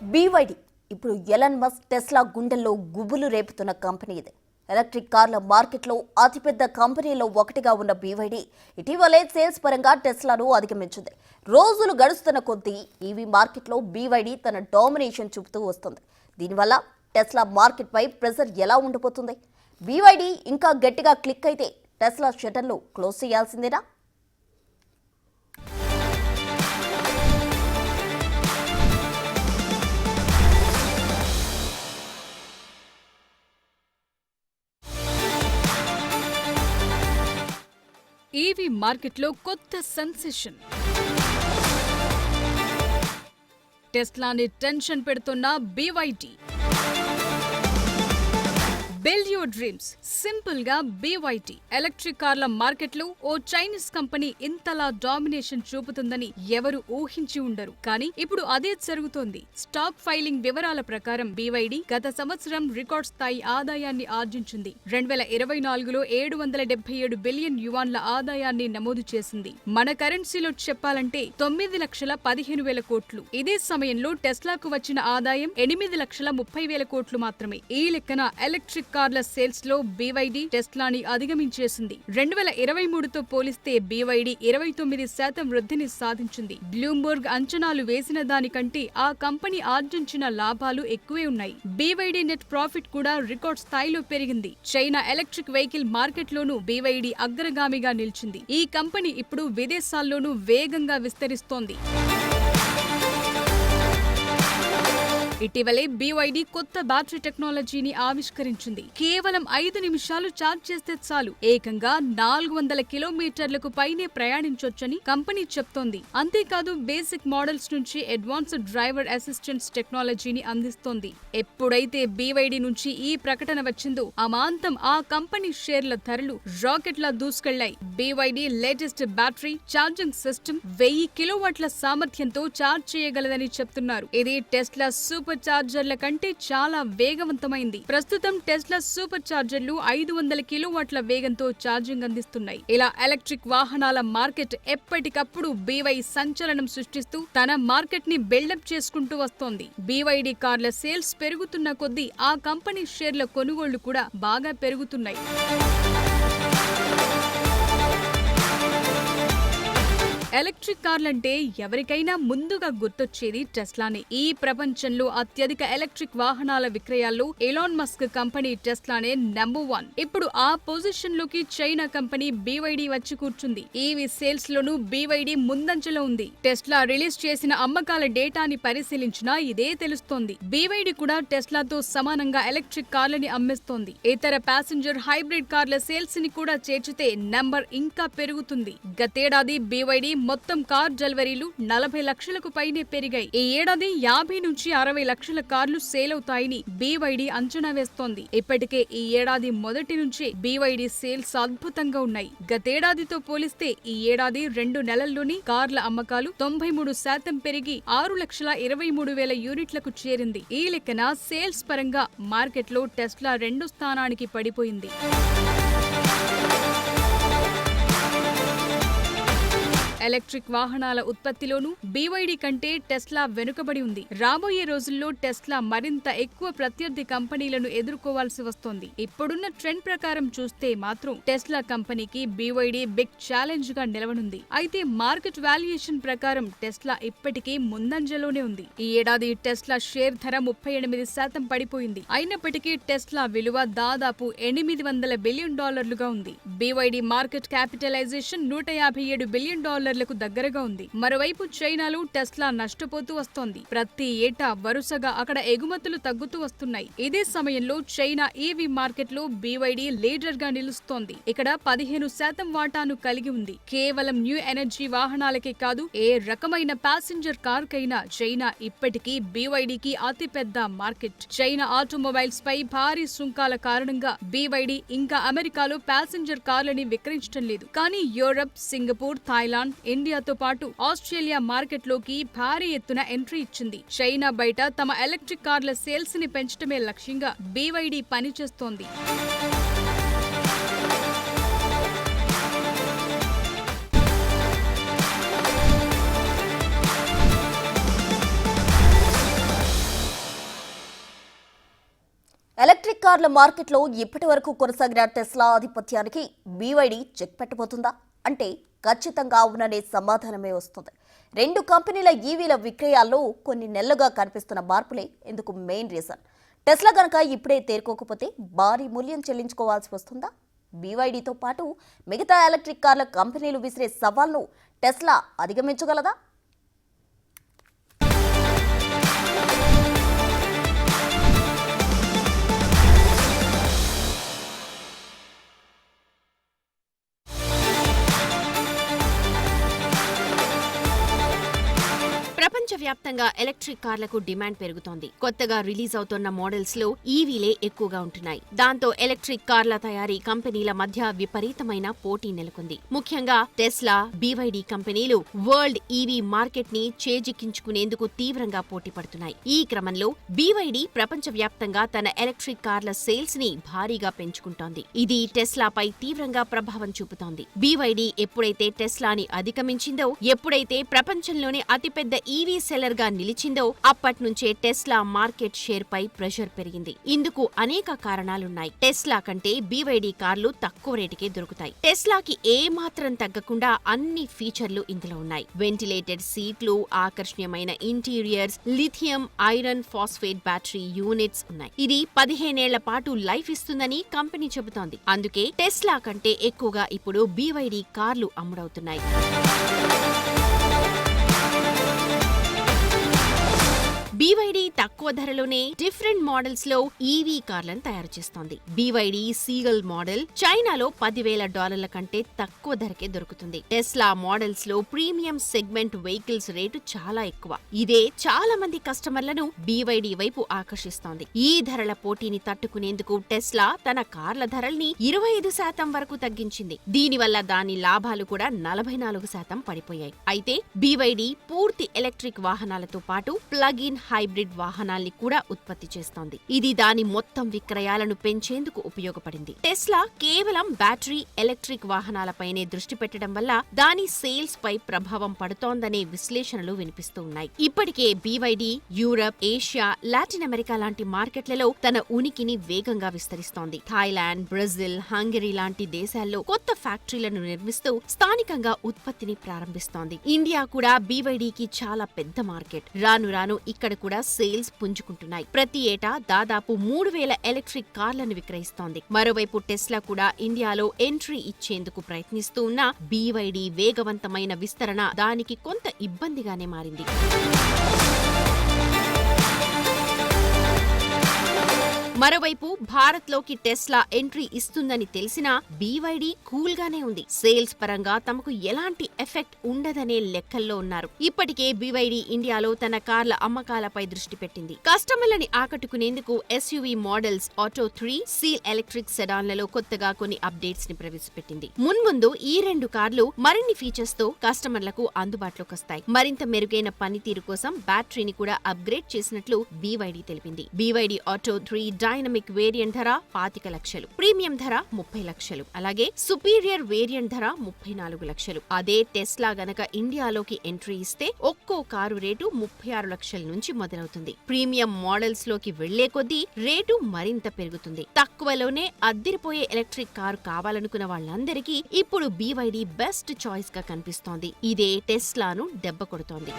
BYD ఇప్పుడు Elon Musk Tesla గుండెల్లో గుబులు రేపుతున్న కంపెనీ ఇది. ఎలక్ట్రిక్ కార్ల మార్కెట్లో అతిపెద్ద కంపెనీలో ఒకటిగా ఉన్న BYD ఇటీవలే సేల్స్ పరంగా టెస్లాను అధిగమించింది. రోజులు గడుస్తున్న కొద్దీ ఈవీ మార్కెట్లో BYD తన డామినేషన్ చూపుతూ వస్తుంది. దీనివల్ల టెస్లా మార్కెట్పై ప్రెజర్ ఎలా ఉండబోతుంది? BYD ఇంకా గట్టిగా క్లిక్ అయితే టెస్లా షటర్లు క్లోజ్ చేయాల్సిందేనా? ఈవీ మార్కెట్లో కొత్త సెన్సేషన్. టెస్లాని టెన్షన్ పెడుతున్న BYD. Build your dreams, simple గా BYD. ఎలక్ట్రిక్ కార్ల మార్కెట్లో ఓ చైనీస్ కంపెనీ ఇంతలా డామినేషన్ చూపుతుందని ఎవరు ఊహించి ఉండరు. కానీ ఇప్పుడు అదే జరుగుతోంది. స్టాక్ ఫైలింగ్ వివరాల ప్రకారం BYD గత సంవత్సరం రికార్డ్ స్థాయి ఆదాయాన్ని ఆర్జించింది. 2024లో 777 బిలియన్ యువాన్ల ఆదాయాన్ని నమోదు చేసింది. మన కరెన్సీలో చెప్పాలంటే 9,15,000 కోట్లు. ఇదే సమయంలో టెస్లాకు వచ్చిన ఆదాయం 8,30,000 కోట్లు మాత్రమే. ఈ లెక్కన ఎలక్ట్రిక్ కార్ల సేల్స్ లో BYD టెస్లాని అధిగమించేసింది. 2023తో పోలిస్తే BYD 29% వృద్ధిని సాధించింది. బ్లూంబర్గ్ అంచనాలు వేసిన దానికంటే ఆ కంపెనీ ఆర్జించిన లాభాలు ఎక్కువే ఉన్నాయి. BYD నెట్ ప్రాఫిట్ కూడా రికార్డ్ స్థాయిలో పెరిగింది. చైనా ఎలక్ట్రిక్ వెహికల్ మార్కెట్లోనూ BYD అగ్రగామిగా నిలిచింది. ఈ కంపెనీ ఇప్పుడు విదేశాల్లోనూ వేగంగా విస్తరిస్తోంది. ఇటీవలే BYD కొత్త బ్యాటరీ టెక్నాలజీని ఆవిష్కరించింది. కేవలం 5 నిమిషాలు ఛార్జ్ చేస్తే చాలు ఏకంగా 400 కిలోమీటర్లకు పైనే ప్రయాణించొచ్చని కంపెనీ చెప్తోంది. అంతేకాదు బేసిక్ మోడల్స్ నుంచి అడ్వాన్స్డ్ డ్రైవర్ అసిస్టెంట్స్ టెక్నాలజీని అందిస్తోంది. ఎప్పుడైతే BYD నుంచి ఈ ప్రకటన వచ్చిందో అమాంతం ఆ కంపెనీ షేర్ల ధరలు రాకెట్లా దూసుకెళ్లాయి. BYD latest battery charging system 1000 కిలోవాట్ల సామర్థ్యంతో ఛార్జ్ చేయగలదని చెప్తున్నారు. ఇది టెస్లా సూపర్ చార్జర్ల కంటే చాలా వేగవంతమైంది. ప్రస్తుతం టెస్లా సూపర్ చార్జర్లు 500 కిలోవాట్ల వేగంతో ఛార్జింగ్ అందిస్తున్నాయి. ఇలా ఎలక్ట్రిక్ వాహనాల మార్కెట్ ఎప్పటికప్పుడు BYD సంచలనం సృష్టిస్తూ తన మార్కెట్ ని బిల్డప్ చేసుకుంటూ వస్తోంది. BYD కార్ల సేల్స్ పెరుగుతున్న కొద్దీ ఆ కంపెనీ షేర్ల కొనుగోళ్లు కూడా బాగా పెరుగుతున్నాయి. ఎలక్ట్రిక్ కార్లంటే ఎవరికైనా ముందుగా గుర్తొచ్చేది టెస్లానే. ఈ ప్రపంచంలో అత్యధిక ఎలక్ట్రిక్ వాహనాల విక్రయాల్లో ఎలాన్ మస్క్ కంపెనీ టెస్లానే నెంబర్ 1. ఇప్పుడు ఆ పొజిషన్ లోకి చైనా కంపెనీ BYD వచ్చి కూర్చుంది. ఈవీ సేల్స్ లోనూ BYD ముందంజలో ఉంది. టెస్లా రిలీజ్ చేసిన అమ్మకాల డేటాని పరిశీలించినా ఇదే తెలుస్తోంది. BYD కూడా టెస్లాతో సమానంగా ఎలక్ట్రిక్ కార్లని అమ్మేస్తోంది. ఇతర ప్యాసింజర్ హైబ్రిడ్ కార్ల సేల్స్ ని కూడా చేర్చితే నంబర్ ఇంకా పెరుగుతుంది. గతేడాది BYD మొత్తం కార్ డెలివరీలు 40 లక్షలకు పైనే పెరిగాయి. ఈ ఏడాది 50 నుంచి 60 లక్షల కార్లు సేల్ అవుతాయని BYD అంచనా వేస్తోంది. ఇప్పటికే ఈ ఏడాది మొదటి నుంచే BYD సేల్స్ అద్భుతంగా ఉన్నాయి. గతేడాదితో పోలిస్తే ఈ ఏడాది 2 నెలల్లోని కార్ల అమ్మకాలు 93% పెరిగి 6,23,000 యూనిట్లకు చేరింది. ఈ లెక్కన సేల్స్ పరంగా మార్కెట్లో టెస్లా 2 స్థానానికి పడిపోయింది. ఎలక్ట్రిక్ వాహనాల ఉత్పత్తిలోనూ BYD కంటే టెస్లా వెనుకబడి ఉంది. రాబోయే రోజుల్లో టెస్లా మరింత ఎక్కువ ప్రత్యర్థి కంపెనీలను ఎదుర్కోవాల్సి వస్తోంది. ఇప్పుడున్న ట్రెండ్ ప్రకారం చూస్తే మాత్రం టెస్లా కంపెనీకి BYD బిగ్ ఛాలెంజ్ గా నిలవనుంది. అయితే మార్కెట్ వాల్యుయేషన్ ప్రకారం టెస్లా ఇప్పటికీ ముందంజలోనే ఉంది. ఈ ఏడాది టెస్లా షేర్ ధర 38% పడిపోయింది. అయినప్పటికీ టెస్లా విలువ దాదాపు $800 బిలియన్ ఉంది. BYD మార్కెట్ క్యాపిటలైజేషన్ $157 బిలియన్ దగ్గరగా ఉంది. మరోవైపు చైనాలో టెస్లా నష్టపోతూ వస్తోంది. ప్రతి ఏటా వరుసగా అక్కడ ఎగుమతులు తగ్గుతూ వస్తున్నాయి. ఇదే సమయంలో చైనా ఈవీ మార్కెట్ లో BYD లీడర్ గా నిలుస్తోంది. ఇక్కడ 15% వాటాను కలిగి ఉంది. కేవలం న్యూ ఎనర్జీ వాహనాలకే కాదు ఏ రకమైన ప్యాసింజర్ కార్ కైనా చైనా ఇప్పటికీ BYD కి అతిపెద్ద మార్కెట్. చైనా ఆటోమొబైల్స్ పై భారీ సుంకాల కారణంగా BYD ఇంకా అమెరికాలో ప్యాసింజర్ కార్లని విక్రయించడం లేదు. కానీ యూరప్, సింగపూర్, థాయిలాండ్, ఇండియాతో పాటు ఆస్ట్రేలియా మార్కెట్లోకి భారీ ఎత్తున ఎంట్రీ ఇచ్చింది. చైనా బయట తమ ఎలక్ట్రిక్ కార్ల సేల్స్ ని పెంచడమే లక్ష్యంగా BYD పనిచేస్తోంది. కార్ల మార్కెట్లో ఇప్పటి వరకు కొనసాగిన టెస్లా ఆధిపత్యానికి బీవైడీ చెక్ పెట్టబోతుందా అంటే ఖచ్చితంగా అవుననే సమాధానమే వస్తుంది. రెండు కంపెనీల ఈవీల విక్రయాల్లో కొన్ని నెలలుగా కనిపిస్తున్న మార్పులే ఇందుకు మెయిన్ రీజన్. టెస్లా గనక ఇప్పుడే తేరుకోకపోతే భారీ మూల్యం చెల్లించుకోవాల్సి వస్తుందా? బీవైడీతో పాటు మిగతా ఎలక్ట్రిక్ కార్ల కంపెనీలు విసిరే సవాల్ను టెస్లా అధిగమించగలదా? ప్రపంచవ్యాప్తంగా ఎలక్ట్రిక్ కార్లకు డిమాండ్ పెరుగుతోంది. కొత్తగా రిలీజ్ అవుతున్న మోడల్స్ లో ఈవీలే ఎక్కువగా ఉంటున్నాయి. దాంతో ఎలక్ట్రిక్ కార్ల తయారీ కంపెనీల మధ్య విపరీతమైన పోటీ నెలకొంది. ముఖ్యంగా టెస్లా, బీవైడీ కంపెనీలు వరల్డ్ ఈవీ మార్కెట్ ని చేజిక్కించుకునేందుకు తీవ్రంగా పోటీ పడుతున్నాయి. ఈ క్రమంలో బీవైడీ ప్రపంచవ్యాప్తంగా తన ఎలక్ట్రిక్ కార్ల సేల్స్ ని భారీగా పెంచుకుంటోంది. ఇది టెస్లాపై తీవ్రంగా ప్రభావం చూపుతోంది. బీవైడీ ఎప్పుడైతే టెస్లాని అధిగమించిందో, ఎప్పుడైతే ప్రపంచంలోనే అతిపెద్ద ఈవీ సెల్లర్ గా నిలిచిందో అప్పట్నుంచే టెస్లా మార్కెట్ షేర్ పై ప్రెషర్ పెరిగింది. ఇందుకు అనేక కారణాలున్నాయి. టెస్లా కంటే బీవైడీ కార్లు తక్కువ రేటుకే దొరుకుతాయి. టెస్లాకి ఏ మాత్రం తగ్గకుండా అన్ని ఫీచర్లు ఇందులో ఉన్నాయి. వెంటిలేటెడ్ సీట్లు, ఆకర్షణీయమైన interiors, lithium iron phosphate battery units ఉన్నాయి. ఇది 15 ఏళ్ల పాటు లైఫ్ ఇస్తుందని కంపెనీ చెబుతోంది. అందుకే టెస్లా కంటే ఎక్కువగా ఇప్పుడు బీవైడీ కార్లు అమ్ముడవుతున్నాయి. బీవైడీ తక్కువ ధరలోనే డిఫరెంట్ మోడల్స్ లో ఈవీ కార్లను తయారు చేస్తోంది. బీవైడీ సీగల్ మోడల్ చైనాలో $10,000 కంటే తక్కువ ధరకే దొరుకుతుంది. టెస్లా మోడల్స్ లో ప్రీమియం సెగ్మెంట్ వెహికల్స్ రేటు చాలా ఎక్కువ. ఇదే చాలా మంది కస్టమర్లను బీవైడీ వైపు ఆకర్షిస్తోంది. ఈ ధరల పోటీని తట్టుకునేందుకు టెస్లా తన కార్ల ధరల్ని 25% వరకు తగ్గించింది. దీనివల్ల దాని లాభాలు కూడా 44% పడిపోయాయి. అయితే బీవైడీ పూర్తి ఎలక్ట్రిక్ వాహనాలతో పాటు ప్లగ్ ఇన్ హైబ్రిడ్ వాహనాల్ని కూడా ఉత్పత్తి చేస్తోంది. ఇది దాని మొత్తం విక్రయాలను పెంచేందుకు ఉపయోగపడింది. టెస్లా కేవలం బ్యాటరీ ఎలక్ట్రిక్ వాహనాలపైనే దృష్టి పెట్టడం వల్ల దాని సేల్స్ పై ప్రభావం పడుతోందనే విశ్లేషణలు వినిపిస్తూ ఉన్నాయి. ఇప్పటికే BYD Europe, Asia, Latin America లాంటి మార్కెట్లలో తన ఉనికిని వేగంగా విస్తరిస్తోంది. థాయిలాండ్, బ్రెజిల్, హంగరీ లాంటి దేశాల్లో కొత్త ఫ్యాక్టరీలను నిర్మిస్తూ స్థానికంగా ఉత్పత్తిని ప్రారంభిస్తోంది. ఇండియా కూడా బీవైడీకి చాలా పెద్ద మార్కెట్. రాను రాను ఇక్కడ కూడా సేల్స్ పుంజుకుంటున్నాయి. ప్రతి ఏటా దాదాపు 3,000 ఎలక్ట్రిక్ కార్లను విక్రయిస్తోంది. మరోవైపు టెస్లా కూడా ఇండియాలో ఎంట్రీ ఇచ్చేందుకు ప్రయత్నిస్తూ ఉన్న బీవైడీ వేగవంతమైన విస్తరణ దానికి కొంత ఇబ్బందిగానే మారింది. మరోవైపు భారత్లోకి టెస్లా ఎంట్రీ ఇస్తుందని తెలిసినా బీవైడీ కూల్ గానే ఉంది. సేల్స్ పరంగా తమకు ఎలాంటి ఎఫెక్ట్ ఉండదనే లెక్కల్లో ఉన్నారు. ఇప్పటికే బీవైడీ ఇండియాలో తన కార్ల అమ్మకాలపై దృష్టి పెట్టింది. కస్టమర్లని ఆకట్టుకునేందుకు SUV models Atto 3, Seal electric సెడాన్లలో కొత్తగా కొన్ని అప్డేట్స్ ని ప్రవేశపెట్టింది. మున్ముందు ఈ రెండు కార్లు మరిన్ని ఫీచర్స్ తో కస్టమర్లకు అందుబాటులోకి వస్తాయి. మరింత మెరుగైన పనితీరు కోసం బ్యాటరీని కూడా అప్గ్రేడ్ చేసినట్లు బీవైడీ తెలిపింది. బీవైడీ ఆటో 3 డైనమిక్ వేరియంట్ ధర 25 లక్షలు, ప్రీమియం ధర 30 లక్షలు, అలాగే సుపీరియర్ వేరియంట్ ధర 34 లక్షలు. అదే టెస్లా గనక ఇండియాలోకి ఎంట్రీ ఇస్తే ఒక్కో కారు రేటు 36 లక్షల నుంచి మొదలవుతుంది. ప్రీమియం మోడల్స్ లోకి వెళ్లే కొద్దీ రేటు మరింత పెరుగుతుంది. తక్కువలోనే అద్దిరిపోయే ఎలక్ట్రిక్ కారు కావాలనుకున్న వాళ్ళందరికీ ఇప్పుడు బీవైడీ బెస్ట్ చాయిస్ గా కనిపిస్తోంది. ఇదే టెస్లాను దెబ్బ కొడుతోంది.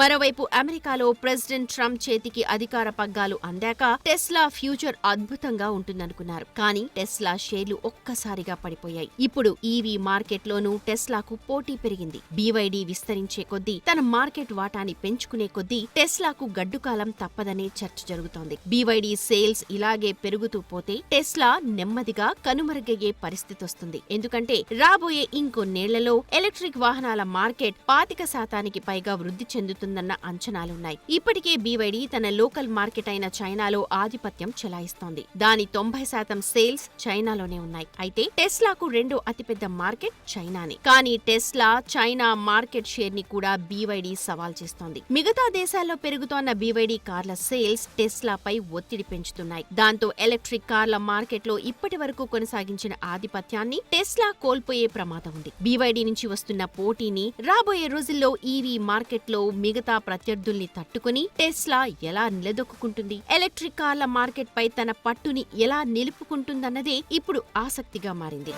మరోవైపు అమెరికాలో ప్రెసిడెంట్ ట్రంప్ చేతికి అధికార పగ్గాలు అందాక టెస్లా ఫ్యూచర్ అద్భుతంగా ఉంటుందనుకున్నారు. కానీ టెస్లా షేర్లు ఒక్కసారిగా పడిపోయాయి. ఇప్పుడు ఈవీ మార్కెట్లోనూ టెస్లాకు పోటీ పెరిగింది. బీవైడీ విస్తరించే కొద్దీ, తన మార్కెట్ వాటాని పెంచుకునే కొద్దీ టెస్లాకు గడ్డుకాలం తప్పదనే చర్చ జరుగుతోంది. బీవైడీ సేల్స్ ఇలాగే పెరుగుతూ పోతే టెస్లా నెమ్మదిగా కనుమరుగయ్యే పరిస్థితి వస్తుంది. ఎందుకంటే రాబోయే ఇంకొన్నేళ్లలో ఎలక్ట్రిక్ వాహనాల మార్కెట్ 25% పైగా వృద్ధి చెందుతుంది పెరుగుతుందన్న అంచనాలున్నాయి. ఇప్పటికే బీవైడీ తన లోకల్ మార్కెట్ అయిన చైనాలో ఆధిపత్యం చెలాయిస్తోంది. దాని 90% సేల్స్ చైనాలోనే ఉన్నాయి. అయితే టెస్లాకు రెండో అతిపెద్ద మార్కెట్ చైనానే. కానీ టెస్లా చైనా మార్కెట్ షేర్ ని కూడా బీవైడీ సవాల్ చేస్తోంది. మిగతా దేశాల్లో పెరుగుతోన్న బీవైడీ కార్ల సేల్స్ టెస్లాపై ఒత్తిడి పెంచుతున్నాయి. దాంతో ఎలక్ట్రిక్ కార్ల మార్కెట్ లో ఇప్పటి వరకు కొనసాగించిన ఆధిపత్యాన్ని టెస్లా కోల్పోయే ప్రమాదం ఉంది. బీవైడీ నుంచి వస్తున్న పోటీని రాబోయే రోజుల్లో ఈవీ మార్కెట్ లో మిగతా మిగతా ప్రత్యర్థుల్ని తట్టుకుని టెస్లా ఎలా నిలదొక్కుంటుంది? ఎలక్ట్రిక్ కార్ల మార్కెట్ పై తన పట్టుని ఎలా నిలుపుకుంటుందన్నదే ఇప్పుడు ఆసక్తిగా మారింది.